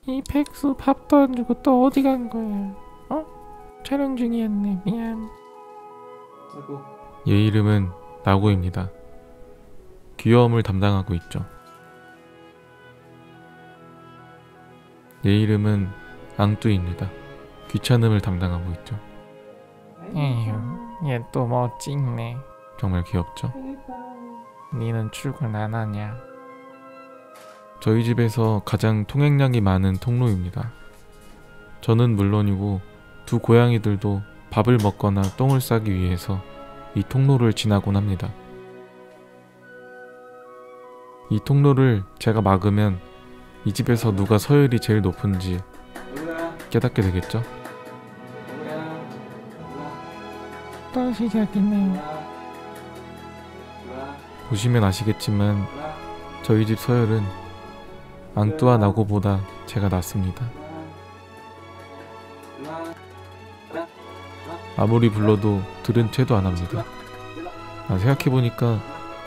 이 백수 밥도 안 주고 또 어디 간 거야? 어? 촬영 중이었네. 미안. 얘 이름은 나고입니다. 귀여움을 담당하고 있죠. 얘 이름은 앙뚜입니다. 귀찮음을 담당하고 있죠. 에휴, 얘 또 뭐 찍네. 정말 귀엽죠. 니는 출근 안 하냐? 저희 집에서 가장 통행량이 많은 통로입니다. 저는 물론이고 두 고양이들도 밥을 먹거나 똥을 싸기 위해서 이 통로를 지나곤 합니다. 이 통로를 제가 막으면 이 집에서 누가 서열이 제일 높은지 깨닫게 되겠죠? 또 시작이네. 보시면 아시겠지만 저희 집 서열은 앙뚜와 나고보다 제가 낫습니다. 아무리 불러도 들은 채도 안 합니다. 생각해보니까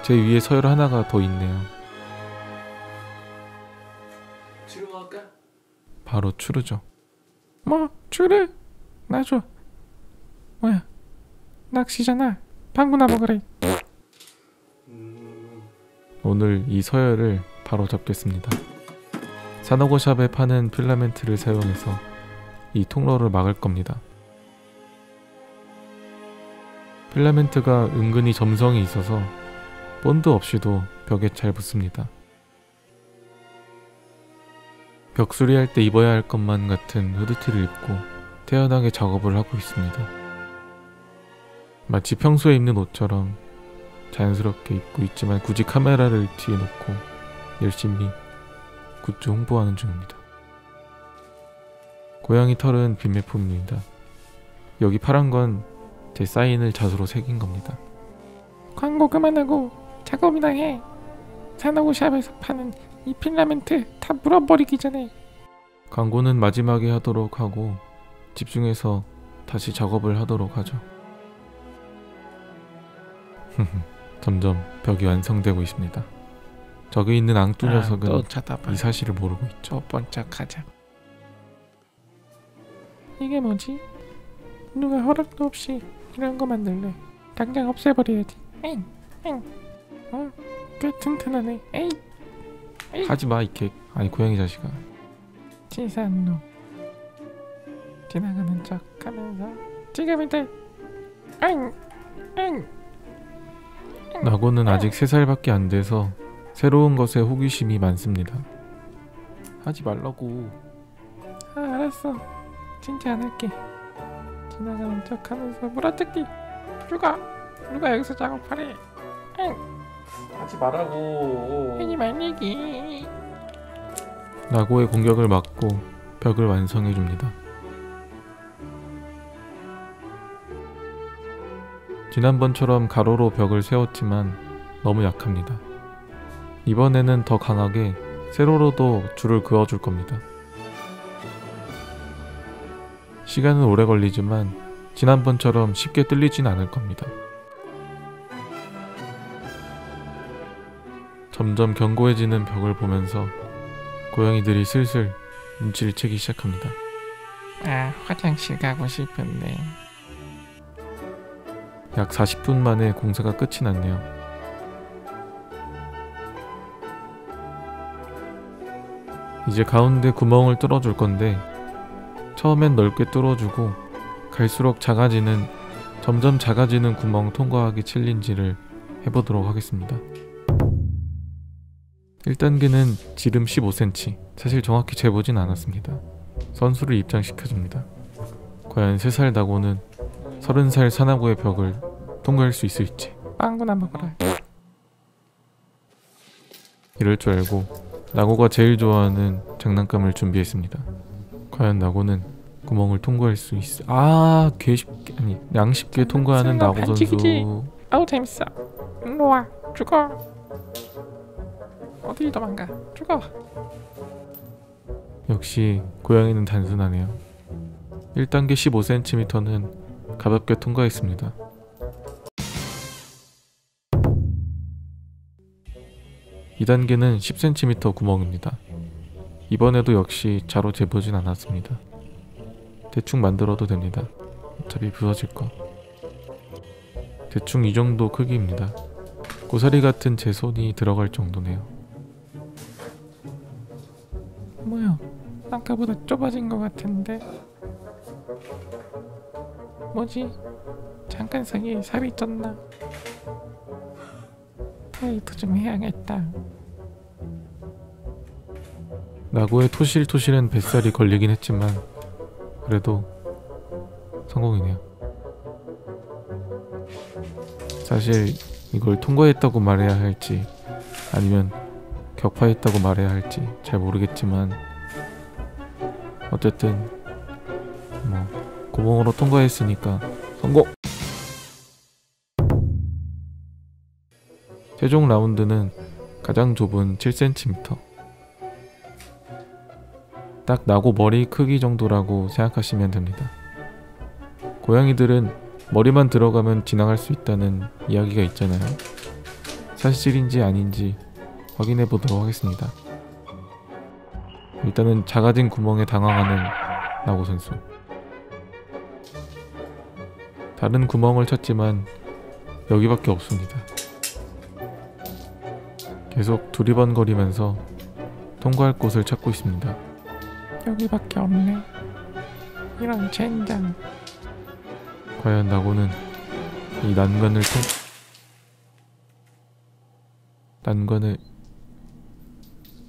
제 위에 서열 하나가 더 있네요. 바로 추르죠. 뭐 추르? 놔줘. 뭐야? 낚시잖아. 방구나 먹으래. 오늘 이 서열을 바로 잡겠습니다. 사노고샵에 파는 필라멘트를 사용해서 이 통로를 막을 겁니다. 필라멘트가 은근히 점성이 있어서 본드 없이도 벽에 잘 붙습니다. 벽 수리할 때 입어야 할 것만 같은 후드티를 입고 태연하게 작업을 하고 있습니다. 마치 평소에 입는 옷처럼 자연스럽게 입고 있지만 굳이 카메라를 뒤에 놓고 열심히 굿즈 홍보하는 중입니다. 고양이 털은 빈매품입니다. 여기 파란 건 제 사인을 자수로 새긴 겁니다. 광고 그만하고 작업이나 해. 사나고샵에서 파는 이 필라멘트 다 물어버리기 전에. 광고는 마지막에 하도록 하고 집중해서 다시 작업을 하도록 하죠. 점점 벽이 완성되고 있습니다. 저기 있는 앙뚜 녀석은 또 쳐다봐. 이 사실을 모르고 있죠. 또 번쩍하자. 이게 뭐지? 누가 허락도 없이 이런 거 만들래. 당장 없애버려야지. 에잉, 에잉. 꽤 튼튼하네. 에이, 에이. 하지마 이 개. 아니 고양이 자식아. 치사한 놈. 지나가는 척 하면서 지금이들. 에잉, 에잉. 나고는 아직 3살밖에 안 돼서 새로운 것에 호기심이 많습니다. 하지 말라고. 알았어. 진짜 안 할게. 지나가는 척 하면서 물어뜯기. 누가 여기서 작업하래. 응. 하지 말라고. 하지 말래기. 나고의 공격을 막고 벽을 완성해줍니다. 지난번처럼 가로로 벽을 세웠지만 너무 약합니다. 이번에는 더 강하게 세로로도 줄을 그어줄 겁니다. 시간은 오래 걸리지만 지난번처럼 쉽게 뚫리진 않을 겁니다. 점점 견고해지는 벽을 보면서 고양이들이 슬슬 눈치를 채기 시작합니다. 아, 화장실 가고 싶은데. 약 40분 만에 공사가 끝이 났네요. 이제 가운데 구멍을 뚫어줄 건데 처음엔 넓게 뚫어주고 갈수록 점점 작아지는 구멍 통과하기 챌린지를 해보도록 하겠습니다. 1단계는 지름 15cm. 사실 정확히 재보진 않았습니다. 선수를 입장시켜줍니다. 과연 3살 나고는 30살 사나고의 벽을 통과할 수 있을지. 빵구나 먹어라. 이럴 줄 알고 나고가 제일 좋아하는 장난감을 준비했습니다. 과연 나고는 구멍을 통과할 수 있어. 양쉽게 통과하는 나고 반칙이지. 선수. 아우 재밌어. 일로와. 죽어. 어디 도망가. 죽어. 역시 고양이는 단순하네요. 1단계 15cm는 가볍게 통과했습니다. 2단계는 10cm 구멍입니다. 이번에도 역시 자로 재보진 않았습니다. 대충 만들어도 됩니다. 어차피 부서질 거. 대충 이 정도 크기입니다. 고사리 같은 제 손이 들어갈 정도네요. 뭐야? 아까보다 좁아진 것 같은데. 뭐지? 잠깐 사이에 살이 쪘나? 다이어트 좀 해야겠다. 나고의 토실토실한 뱃살이 걸리긴 했지만 그래도 성공이네요. 사실 이걸 통과했다고 말해야 할지 아니면 격파했다고 말해야 할지 잘 모르겠지만 어쨌든 뭐 구멍으로 통과했으니까 성공! 최종 라운드는 가장 좁은 7cm, 딱 나고 머리 크기 정도라고 생각하시면 됩니다. 고양이들은 머리만 들어가면 지나갈 수 있다는 이야기가 있잖아요. 사실인지 아닌지 확인해 보도록 하겠습니다. 일단은 작아진 구멍에 당황하는 나고 선수. 다른 구멍을 찾지만 여기밖에 없습니다. 계속 두리번거리면서 통과할 곳을 찾고 있습니다. 여기밖에 없네. 이런 젠장. 과연 나고는 이 난관을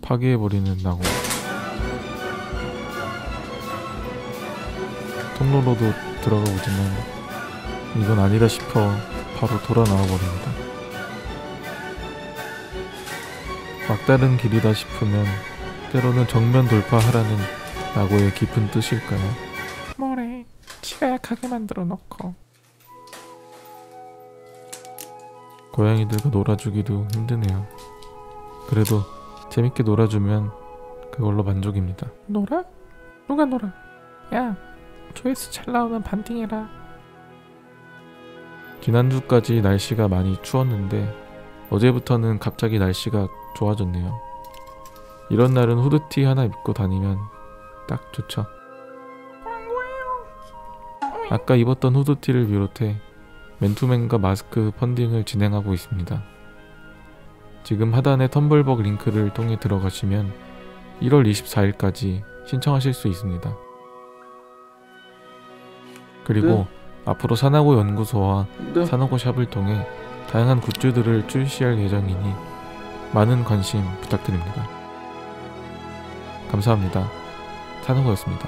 파괴해버리는 나고. 통로로도 들어가 보지만 이건 아니다 싶어 바로 돌아 나와버립니다. 막다른 길이다 싶으면 때로는 정면 돌파하라는 나고의 깊은 뜻일까요? 뭐래? 치가 약하게 만들어 놓고. 고양이들과 놀아주기도 힘드네요. 그래도 재밌게 놀아주면 그걸로 만족입니다. 놀아? 누가 놀아? 야, 조회수 잘 나오면 반띵해라. 지난주까지 날씨가 많이 추웠는데 어제부터는 갑자기 날씨가 좋아졌네요. 이런 날은 후드티 하나 입고 다니면 딱 좋죠. 아까 입었던 후드티를 비롯해 맨투맨과 마스크 펀딩을 진행하고 있습니다. 지금 하단의 텀블벅 링크를 통해 들어가시면 1월 24일까지 신청하실 수 있습니다. 그리고 앞으로 산하고 연구소와 산하고 샵을 통해 다양한 굿즈들을 출시할 예정이니 많은 관심 부탁드립니다. 감사합니다. 산하고였습니다.